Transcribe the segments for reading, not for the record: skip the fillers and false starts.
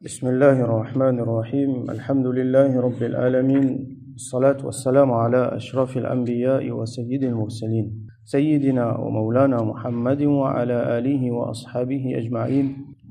بسم الله الرحمن الرحيم الحمد لله رب العالمين الصلاة والسلام على أشرف الأنبياء وسيد المرسلين سيدنا ومولانا محمد وعلى آله وأصحابه أجمعين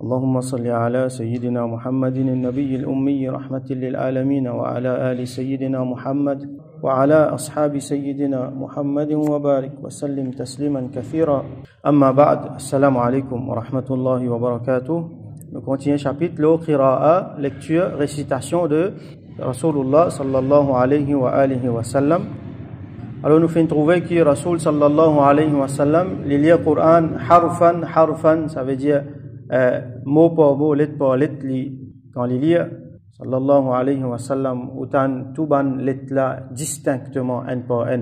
اللهم صل على سيدنا محمد النبي الأمي رحمة للعالمين وعلى آل سيدنا محمد وعلى أصحاب سيدنا محمد وبارك وسلم تسليما كثيرا أما بعد السلام عليكم ورحمة الله وبركاته. Nous continuons chapitre le qira'a, lecture, récitation de Rasulullah sallallahu alayhi wa sallam. Alors nous faisons trouver que Rasul sallallahu alayhi wa sallam, il lit le Coran harfan, ça veut dire mot par mot, lettre par lettre, quand il lit sallallahu alayhi wa sallam, autant tout ban lettre là distinctement un par un.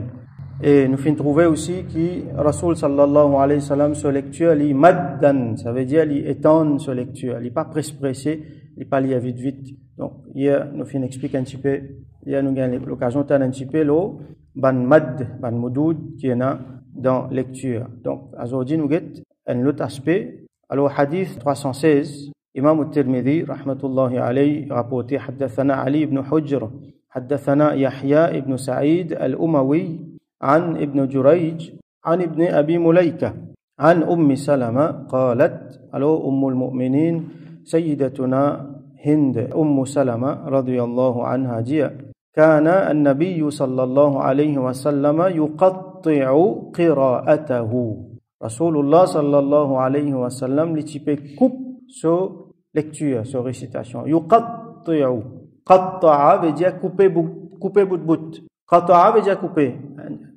Et nous faisons trouver aussi que Rasul sallallahu alayhi wa sallam, sa lecture, il maddan, ça veut dire il étend sa lecture, il n'est pas pressé, il n'est pas lié vite. Donc, hier, nous faisons expliquer un petit peu, hier, nous avons l'occasion de un petit peu le ban mad, ban moudoud, qui est dans lecture. Donc, aujourd'hui, nous avons un autre aspect. Alors, hadith 316, Imam al-Tirmidhi, rahmatullahi alayhi, rapporté, haddathana Ali ibn Hujr, haddathana Yahya ibn Sa'id al-Umawi, عن ابن جريج عن ابن أبي مليكة عن أم سلمة قالت ألو أم المؤمنين سيدتنا هند أم سلمة رضي الله عنها جاء كان النبي صلى الله عليه وسلم يقطع قراءته رسول الله صلى الله عليه وسلم لتيبه coupe so lecture so récitation يقطع قطع veut dire couper bout قطع veut dire couper.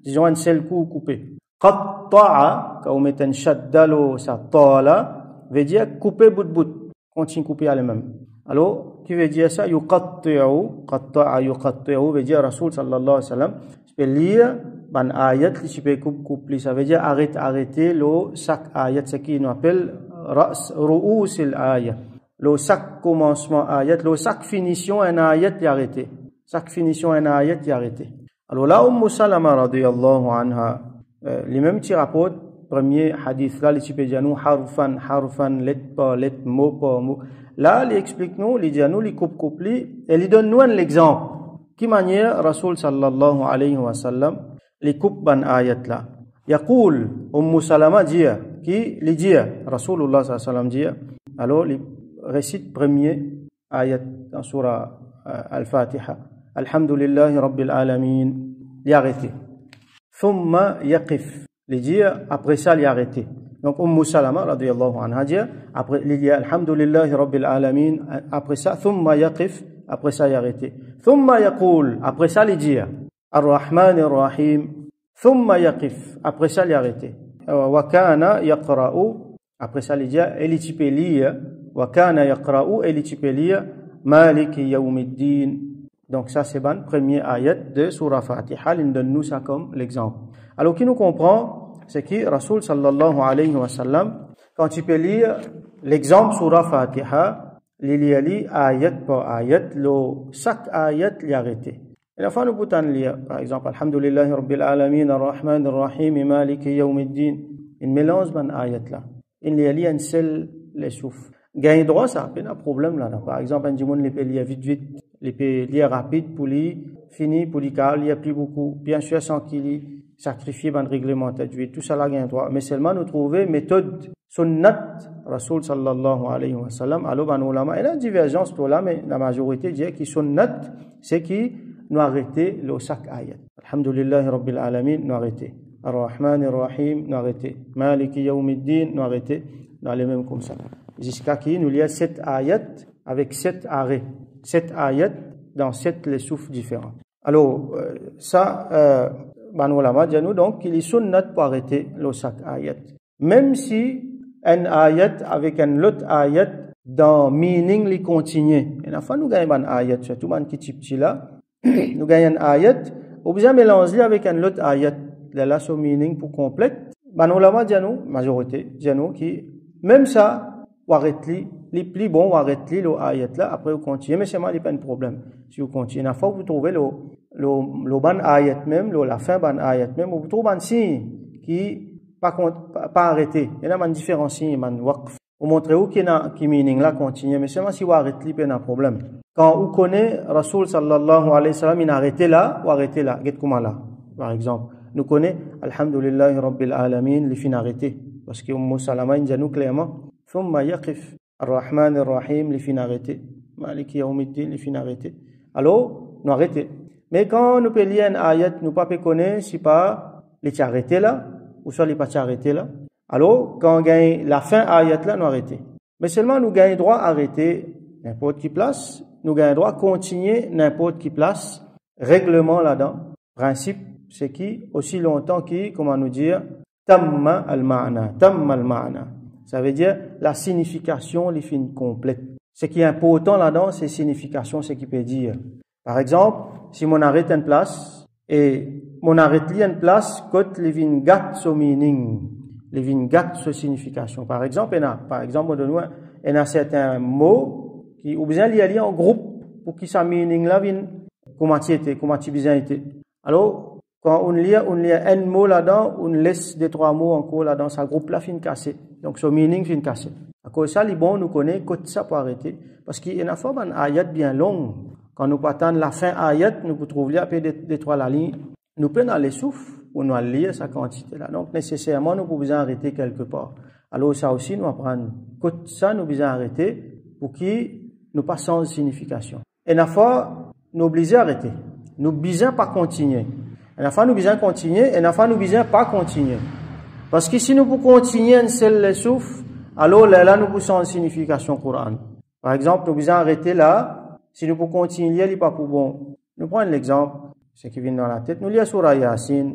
Disons un seul coup coupé. Qatta'a, quand on met un shaddalo, ça tala, veut dire couper bout. Continue couper à lui-même. Alors, qui veut dire ça? Yuqatti'u, qatta'a yuqatti'u, veut dire Rasul sallallahu alayhi wa sallam. Tu peux lire, ban ayat, tu peux couper, ça veut dire arrêter le sac ayat, ce qui nous appelle ru'us al-ayat. Le sac commencement ayat, le sac finition un ayat, il arrêté. Sac finition un ayat, il arrêté. Alors là, Salama radiyallahu anha, les mêmes petits rapports, premier hadith, là, les tipédianou, harfan, lettre par lettre, mot par mot. Là, les explique-nous, les dianou, les coupe, et les donne-nous un exemple. Qui manière, Rasul sallallahu alayhi wa sallam, les coupe ban ayat là. Yaqul, Salama dit, qui les dit, Rasulullah sallallahu alayhi wa sallam dit, alors, les récite premier ayat dans surah Al-Fatiha. Alhamdulillahi Rabbil Alamin, l'y arrêter. Thumma yaqif, les dire, après ça, l'y arrêter. Donc, Salama, radiyallahu anha, dit, après, l'y dire, Alhamdulillahi Rabbil Alamin, après ça, thumma yaqif, après ça, l'y arrêter. Thumma yaqul, après ça, l'y dire, Ar-Rahman Ar-Rahim, thumma yaqif, après ça, l'y arrêter. Wa kana yaqra'u, après ça, l'y dire, et l'y type lire, wa kana yaqra'u, et l'y type lire, Maliki Yawmiddin. Donc ça c'est le premier ayat de Surah Fatiha, il donne nous ça comme l'exemple. Alors qui nous comprend, c'est que Rasul sallallahu alayhi wa sallam, quand il peut lire l'exemple Surah Fatiha, il lit ayat par ayat, chaque ayat il arrêté. Et la fois nous pouvons lire, par exemple, Alhamdulillahi Rabbil Alamin, Ar-Rahman Ar-Rahim, Maliki Yawmiddin. Il mélange ban ayat là. Il lit un seul les souffles. Gagner droit, ça n'a pas de problème là. Par exemple, un dimon les peut lire vite, les peut lire rapide pour lui, fini pour lui, car il n'y a plus beaucoup. Bien sûr, sans qu'il sacrifie un règlement tajwid, tout ça là gagne droit. Mais seulement nous trouver méthode sunnat Rasul sallallahu alayhi wa sallam. Alors, ban ulama, il y a une divergence pour là, mais la majorité dit que sunnat, c'est qui nous arrêter le sac ayat. Alhamdulillahi Rabbil Alamin, nous arrêter. Ar-Rahman Ar-Rahim, nous arrêter. Maliki Yawmiddin, nous arrêter. Dans les mêmes comme ça. Jusqu'à qu'il nous y a 7 ayats avec 7 arrêts. 7 ayats dans 7 les souffles différents. Alors, ça, Banolama dit nous donc qu'il est sunnat pour arrêter le sac ayat. Même si un ayat avec un autre ayat dans meaning les continue. Et enfin, nous gagnons un ayat, surtout un petit là. Nous gagnons un ayat, ou bien mélanger avec un autre ayat. Là, son meaning pour complète. Banolama dit nous, majorité, dit nous qui même ça, ou arrête-li, les plus bons, ou arrête-li, le ayat là, après vous continuez, mais c'est pas un problème. Si vous continuez, la fois vous trouvez le ban ayat même, la fin ban ayat même, vous trouvez un signe qui, pas arrêté. Il y a un différent signe, un waqf. Vous montrez où qui meaning là continue, mais seulement si vous arrêtez, il y a un problème. Quand vous connaissez Rasoul sallallahu alayhi wa sallam, il a arrêté là ou arrêté là. Qu'est-ce comment là, par exemple. Nous connaissons Alhamdulillahi Rabbil Alamin, les fins arrêtés. Parce que Umm Salama, il dit nous clairement, Thumma yaqif Ar-Rahman Ar-Rahim, les fins arrêtés. Maliki Yawmiddin, les fins arrêtés. Alors, nous arrêtons. Mais quand nous payons un ayat, nous ne pouvons pas connaître si pas les arrêtés là, ou soit les pas arrêtés là. Alors, quand on gagne la fin ayat là, nous arrêtons. Mais seulement nous gagnons droit à arrêter n'importe qui place, nous gagnons droit à continuer n'importe qui place, règlement là-dedans, principe, c'est qui, aussi longtemps qui, comment nous dire, tamma al-ma'na, tamma al-ma'na. Ça veut dire la signification, les fins complètes. Ce qui est important là-dedans, c'est signification, ce qui peut dire. Par exemple, si mon arrête une place, et mon arrête li une place, côté les vins gat so meaning, les vins gat so signification. Par exemple, il y a certains mots qui, ou bien il y a en groupe, pour qui sa meaning là vient, comment tu bien été. Alors, quand on lit un mot là-dedans, on laisse des trois mots encore là-dedans, ça groupe là fin cassé. Donc, ce meaning fin cassé. À cause de ça, les bons nous connaissent, côté ça pour arrêter. Parce qu'il y a une fois un ayat bien long. Quand nous attendons la fin ayat, nous pouvons trouver après des trois la ligne. Nous prenons les souffles pour nous lire sa quantité là. Donc, nécessairement, nous pouvons arrêter quelque part. Alors, ça aussi, nous apprenons. Côté ça, nous pouvons arrêter pour qui nous pas sans signification. Et une fois, nous obligés à arrêter. Nous besoin pas continuer. Et une fois, nous besoin continuer. Et une fois, nous besoin pas continuer. Parce que si nous pouvons continuer un seul les souffles, alors là, nous pouvons sans signification Coran. Par exemple, nous besoin arrêter là. Si nous pouvons continuer, il n'est pas pour bon. Nous prenons l'exemple, ce qui vient dans la tête. Nous lisons Surah Yasin.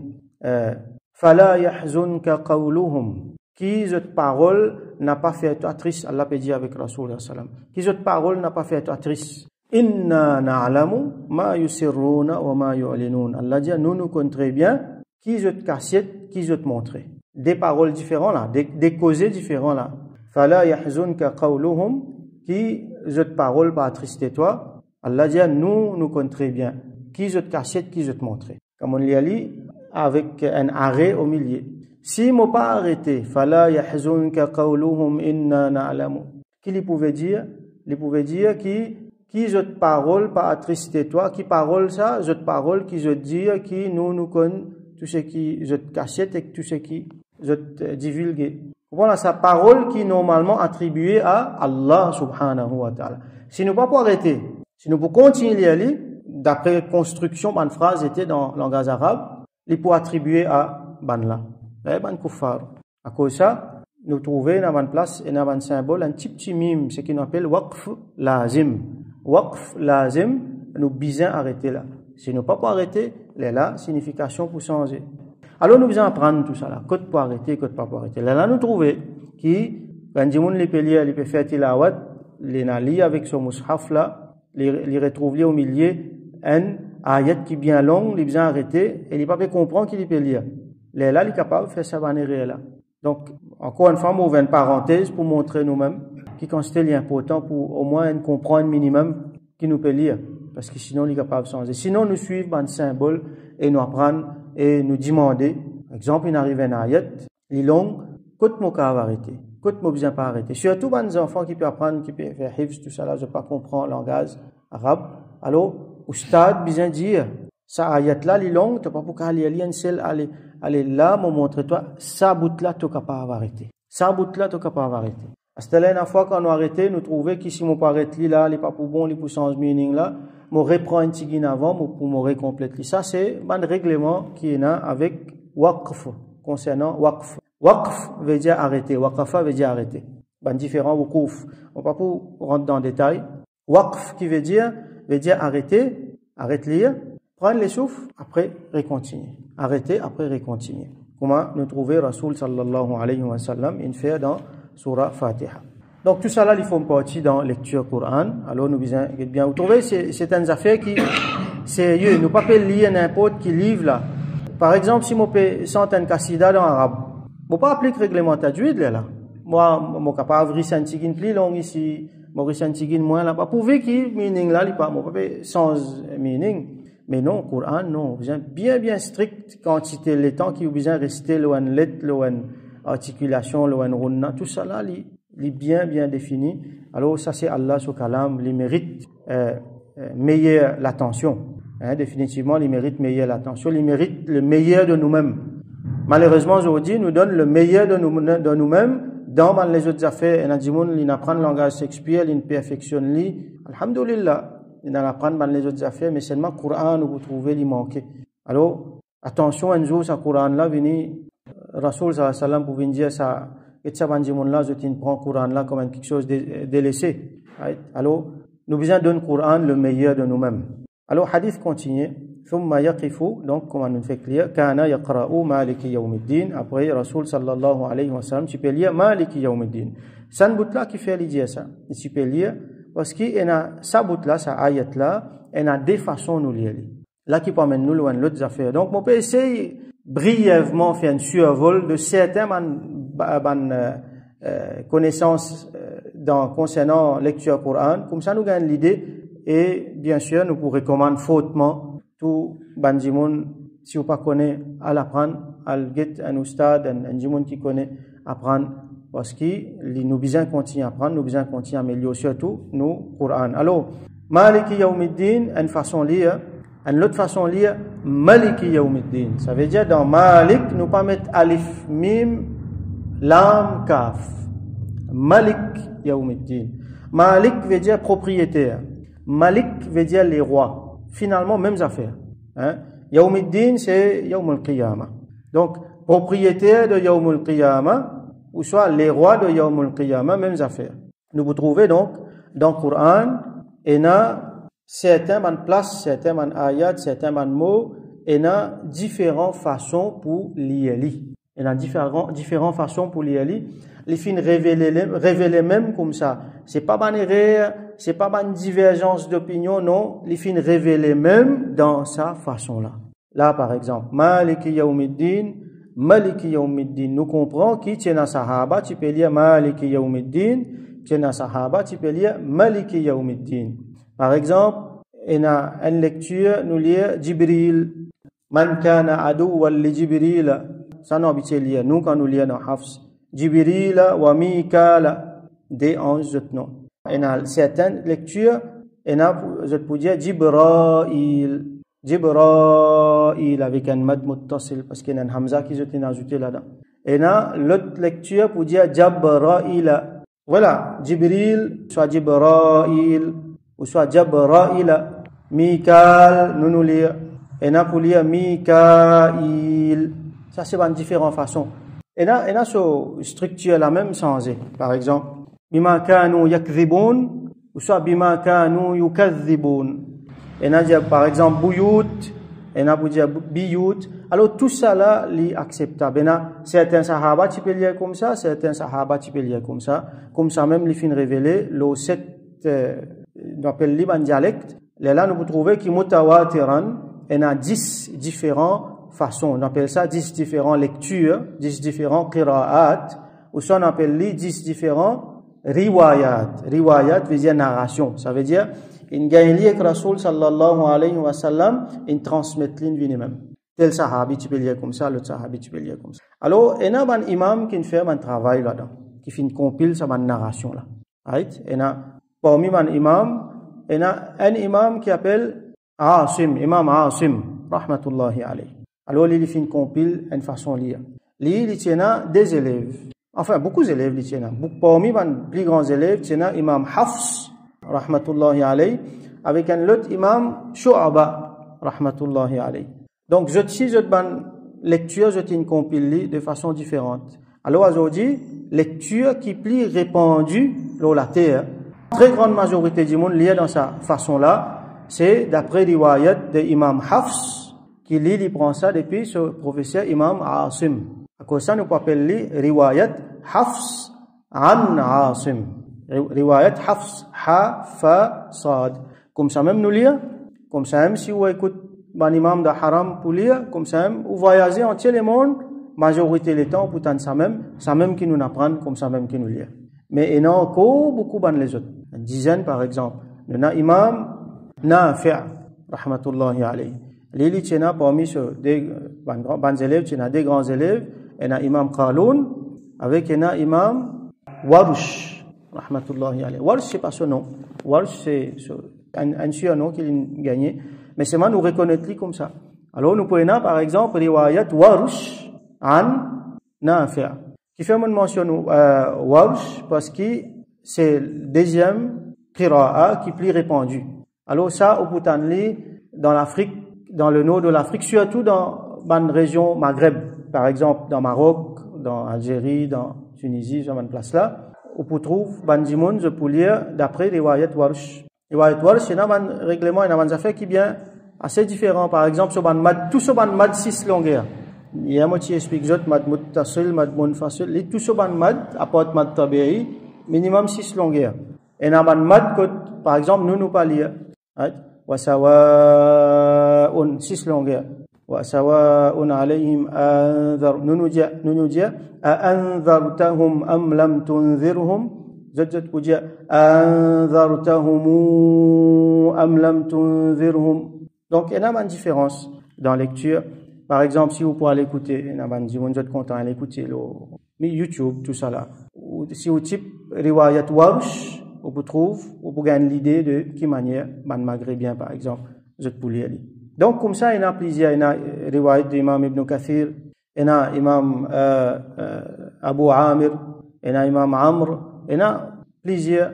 Fala yahzunka qawluhum. Qui cette parole n'a pas fait toi triste. Allah peut dire avec Rasoul sallam. Qui cette parole n'a pas fait toi triste. Inna na'lamu ma yusirruna wa ma yu'linun. Allah dit, nous connaissons très bien qui cette cassette, qui cette montré. Des paroles différentes là, des causés différents là. Fala yahzunka qawluhum. Qui cette parole pas attrister toi. Allah dit, nous connaissons très bien. Qui cette cassette, qui cette montré. Comme on l'a dit, avec un arrêt au milieu. Si m'a pas arrêté, fala yahzunka qawluhum inna na'lamu. Qui lui pouvait dire? Il pouvait dire qui cette parole pas attrister toi, qui parole ça, cette parole qui je dire, qui nous connaissons tout ce qui je cassette et tout ce qui je divulgue. Voilà sa parole qui est normalement attribuée à Allah subhanahu wa ta'ala. Si nous pas pour arrêter, si nous pouvons continuer à lire, d'après construction, une phrase était dans le langage arabe, il pour attribuer à Banla, ban kuffar. À cause de ça, nous trouvons dans une place et dans un symbole un petit mime, ce qu'on appelle waqf lazim. Waqf lazim, nous bisons arrêter là. Si nous pas pour arrêter, là, signification pour changer. Alors nous devons apprendre tout ça là. Code pour arrêter, code pas pour arrêter. Là, nous trouvons qui, quand les gens les peut faire tilawat, les nali avec ce mushaf là, les retrouver au milieu, un ayat qui est bien long, les besoin arrêter, et les pas comprendre qu'il peut lire. Là, il est capable de faire ça manière là. Donc, encore une fois, on ouvre une parenthèse pour montrer nous-mêmes qui constitue l'important pour au moins comprendre un minimum qui nous peut lire. Parce que sinon, il est capable de changer. Sinon, nous suivons un symbole et nous apprendre et nous demander. Par exemple, il arrive un ayat, il est long, côte mon cas va arrêter. Côte mon besoin pas arrêter. Surtout, les enfants qui peuvent apprendre, qui peuvent faire hifz, tout ça là, je ne pas comprendre le langage arabe. Alors, au stade, besoin dire, ça ayat là, il est long, tu n'as pas pour aller un seul, aller là, me montrer toi, ça bout là, tu n'es capable d'arrêter. Ça bout là, tu n'es capable d'arrêter. À cette là, une fois qu'on a arrêté, nous trouvons qu'ici, mon pas arrêter là, il n'est pas pour bon, il est pour changer meaning là, je reprends un petit guin avant pour me recompléter. Ça, c'est un règlement qui est là avec waqf, concernant waqf. Waqf veut dire arrêter, waqafa veut dire arrêter. Ben, différents waquf. On ne va pas rentrer dans le détail. Waqf qui veut dire arrêter, arrête lire, prendre les souffles, après recontinuer. Arrêter, après recontinuer. Comment nous trouver Rasoul sallallahu alayhi wa sallam, une fait dans Surah Fatiha. Donc tout ça là, il faut une partie dans lecture Coran. Alors nous bien vous trouvez, c'est une affaire qui sérieux. Nous pas lire n'importe qui livre là. Par exemple, si moi peux sentir un kassida dans l'arabe, moi pas appliquer règlement tajwid là. Moi capable ouvrir sentigin plus long ici, moi ouvrir sentigin moins là. Pas prouver qui meaning là, il pas moi pas sans meaning. Mais non, Coran non, bien strict quantité les temps qui besoin rester loin lettre, loin articulation, loin runna, tout ça là, bien défini. Alors ça c'est Allah sous kalam, il mérite meilleure l'attention. Définitivement, il mérite meilleure l'attention, il mérite le meilleur de nous-mêmes. Malheureusement, aujourd'hui, nous donne le meilleur de nous-mêmes dans les autres affaires. Il apprend le langage Shakespeare, il perfectionne, alhamdulillah, il apprend dans les autres affaires, mais seulement le Coran, vous trouvez, il manque. Alors, attention, un jour, ce Coran-là, vini, Rasoul sallallahu alayhi wa sallam, pour venir dire ça, et ça, là, je prends le Coran-là comme quelque chose de délaissé. Alors, nous besoin d'un Coran le meilleur de nous-mêmes. Alors, hadith continue. ثم يقف, donc, comme on nous fait clair, كان يقرأ مالك يوم الدين. Après, Rasoul sallallahu alayhi wa sallam, tu peux lire مالك يوم الدين. C'est un bout-là qui fait dire ça. Et tu peux lire, parce qu'il y a ça bout-là, ça ayat-là, il y a des façons de nous lire. Là, qui permet nous loin l'autre affaire. Donc, on peut essayer brièvement faire un survol de certaines connaissances concernant lecture Coran. Comme ça, nous gagnons l'idée. Et bien sûr, nous vous recommandons fortement tout bandimoun, si vous pas connaît, à l'apprendre, à get un oustad, un jimoun qui connaît, apprendre, parce que nous besoin continuer à apprendre, nous besoin continuer à améliorer, surtout nous, Coran. Alors, Maliki Yawmiddin, une façon lire, une autre façon lire, Maliki Yawmiddin. Ça veut dire, dans Malik, nous pas mettre alif, mim, lam, kaf. Malik Yawmiddin. Malik veut dire propriétaire. Malik veut dire les rois. Finalement, mêmes affaires. Yawmiddin, c'est Yawmul Qiyamah. Donc, propriétaire de Yawmul Qiyamah, ou soit les rois de Yawmul Qiyamah, mêmes affaires. Nous vous trouvez donc dans le Coran, il y a certaines places, certaines ayats, certains mots, il y a différentes façons pour lire. Il y a différentes façons pour lire. Les fins révéler même comme ça. C'est pas ban erreur, c'est pas ban divergence d'opinion, non. Les fins révéler même dans sa façon-là. Là, par exemple, Maliki Yawmiddin, Maliki Yawmiddin. Nous comprenons qui tient à Sahaba, tu peux lire Maliki Yawmiddin, tient à Sahaba, tu peux lire Maliki Yawmiddin. Par exemple, il y a une lecture, nous lire Jibril, Man kana aduwwan li Jibril. Ça nous habitué lire. Nous, quand nous lisons dans Hafs, Jibril wa Mikala, des anges, non. Il y a certaines lectures, il y a, je peux dire, Jibrail, avec un mad muttasil, parce qu'il y a un hamza qui est ajouté là-dedans. Il y a l'autre lecture pour dire Jabrail. Voilà, Jibril, soit Jibrail, ou soit Jabrail, Mikal, nous lire. Il y a pour lire Mikail. Ça, c'est dans différentes façons. Et là, cette structure la même changée. Par exemple, bima kanu yakdhibun, ou soit bima kanu yukadhibun. Et là, par exemple, buyut, et là, pour dire biyut. Alors, tout ça là, est acceptable. Et là, certains sahaba, tu peux lire comme ça, certains sahaba, tu peux lire comme ça. Comme ça, même, les fins révélés, le 7, on appelle liban dialecte. Là, nous vous trouvez qui mutawatiran, et là, 10 différents façons. On appelle ça 10 différentes lectures, 10 différents qira'at, ou ça on appelle les 10 différents riwayat. Riwayat veut dire narration. Ça veut dire, une gagne lié que Rasoul sallallahu alayhi wa sallam, une transmettre l'une même. Tel sahabi, tu peux lire comme ça, l'autre sahabi, tu peux lire comme ça. Alors, il y a un imam qui fait un travail là-dedans, qui fait une compile sur ma narration là. Right? Il y a, parmi les imams, il y a un imam qui appelle Asim, imam Asim, rahmatullahi alayhi. Alors, il fait une compile, une façon de lire. Il tient des élèves. Enfin, beaucoup d'élèves, il tient. Parmi les plus grands élèves, il tient imam Hafs, rahmatullahi alayhi, avec un autre imam Shu'aba, rahmatullahi alayhi. Donc, je bonne lecture, je une compile de façon différente. Alors, aujourd'hui, lecture qui plie répandue dans la terre. La très grande majorité du monde lit dans sa façon-là, c'est d'après riwayat de imam Hafs, qui lit, il prend ça depuis ce professeur imam Asim. À cause de ça, nous appelons riwayat Hafs an Asim. Riwayat Hafs, ha, fa, sad. Comme ça même nous lire, comme ça même si vous écoutez un imam de haram pour lire, comme ça même vous voyagez entier le monde, majorité du temps, pourtant ça même qui nous apprend, comme ça même qui nous lire. Mais il y en a encore beaucoup les autres. Une dizaine par exemple. Il y a imam Nafi', rahmatullahi alayhi. Les tient parmi des élèves, tient des grands élèves, il y a imam Qaloun, avec il y a imam Warush, rahmatullahi alayhi. Warush, c'est pas son nom. Warush, c'est un surnom qu'il a gagné. Mais c'est moi, nous reconnaître comme ça. Alors, nous pouvons, par exemple, riwayat Warush an Nafi'. Qui fait mention Warush parce que c'est le deuxième qira'a qui est plus répandu. Alors, ça, au Bhoutanli, dans l'Afrique, dans le nord de l'Afrique, surtout dans la région Maghreb, par exemple, dans Maroc, dans Algérie, dans Tunisie, dans une place là, on peut trouver Bandimoun, je peux lire d'après riwayat Warush. Riwayat Warush, c'est un règlement, une affaire qui est bien assez différent. Par exemple, tout ce mad 6 longueurs. Il y a un mot qui explique d'autres, mad muttasil, mad munfasil, tout ce mad, apporte mad tabi'i, minimum 6 longueurs. Et dans un mad, par exemple, nous pas lire. Wa sawa'un 6 longueurs. Wa sawa'un alayhim anzar. Nous dire, anzartahum am lam tunzirhum. Zot pour dire, anzartahum am lam tunzirhum. Donc, il y a une différence dans la lecture. Par exemple, si vous pouvez l'écouter, il y a une content à l'écouter, YouTube, tout ça là. Ou si vous type riwayat Warush, vous pouvez gagner l'idée de qui manière, maghrébien, par exemple, je peux lire. Donc, comme ça, il y a plusieurs, il y a riwayat d'Imam Ibn Kathir, il y a Imam Abu Amir, il y a Imam Amr, il y a plusieurs,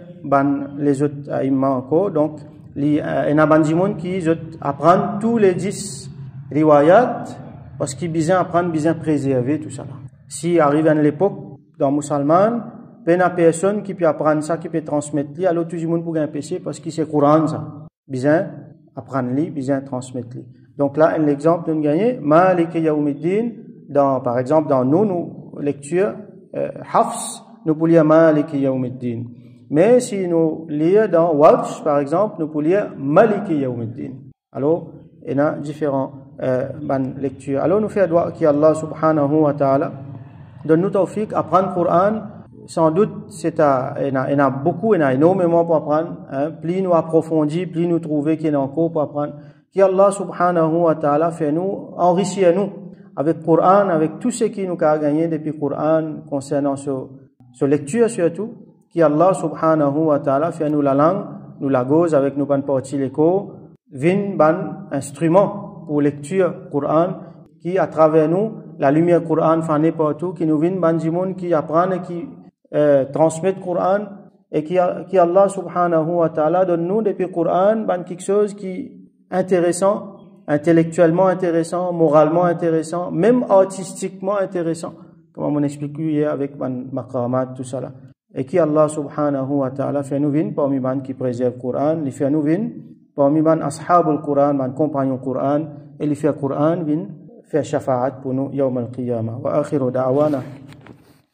les autres imams encore. Donc, il y a des gens qui apprennent tous les 10 riwayat parce qu'ils besoin apprendre, besoin préserver tout ça là. Si arrive à l'époque, dans musulman, il y a personne qui peut apprendre ça, qui peut transmettre, alors tout le monde peut gagner PC parce que c'est Coran ça. Besoin apprendre, besoin transmettre. Donc là, un exemple de gagner, Maliki Yawmiddin, par exemple, dans nos lectures, Hafs, nous pouvons lire Maliki Yawmiddin. Mais si nous lisons dans Warsh, par exemple, nous pouvons lire Maliki Yawmiddin. Alors, il y a différentes lectures. Alors, nous faisons droit qu'Allah subhanahu wa ta'ala donne nous tawfiq à apprendre le Coran. Sans doute, il y a beaucoup, il y a énormément pour apprendre. Plus nous approfondir, plus nous trouver qu'il y a encore pour apprendre. Qu'Allah subhanahu wa ta'ala fait nous, enrichir nous avec le Coran, avec tout ce qui nous a gagné depuis le Coran concernant ce lecture surtout. Qu'Allah subhanahu wa ta'ala fait nous la langue, nous la gauze avec nous ban parti l'écho, vin ban instrument pour lecture Coran, qui à travers nous, la lumière Coran fanée partout, qui nous vin ban jimoun qui apprend et qui transmet le Coran, et qui Allah subhanahu wa ta'ala donne nous depuis le Coran ban quelque chose qui est intéressant, intellectuellement intéressant, moralement intéressant, même artistiquement intéressant, comme on explique hier avec maqamat, tout ça là. Et qui Allah subhanahu wa ta'ala fait nous vin parmi man qui préserve le Coran, il fait nous vin parmi man ashabul Coran, man compagnon Coran, et il fait le Coran vin fait shafa'at pour nous yawm al-qiyamah. Wa akhiru da'wana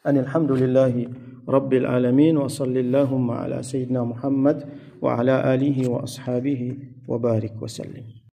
an alhamdulillahi rabbil alamin wa sallallahu ala sayyidina Muhammad wa ala alihi wa ashabihi wa barik wa sallim.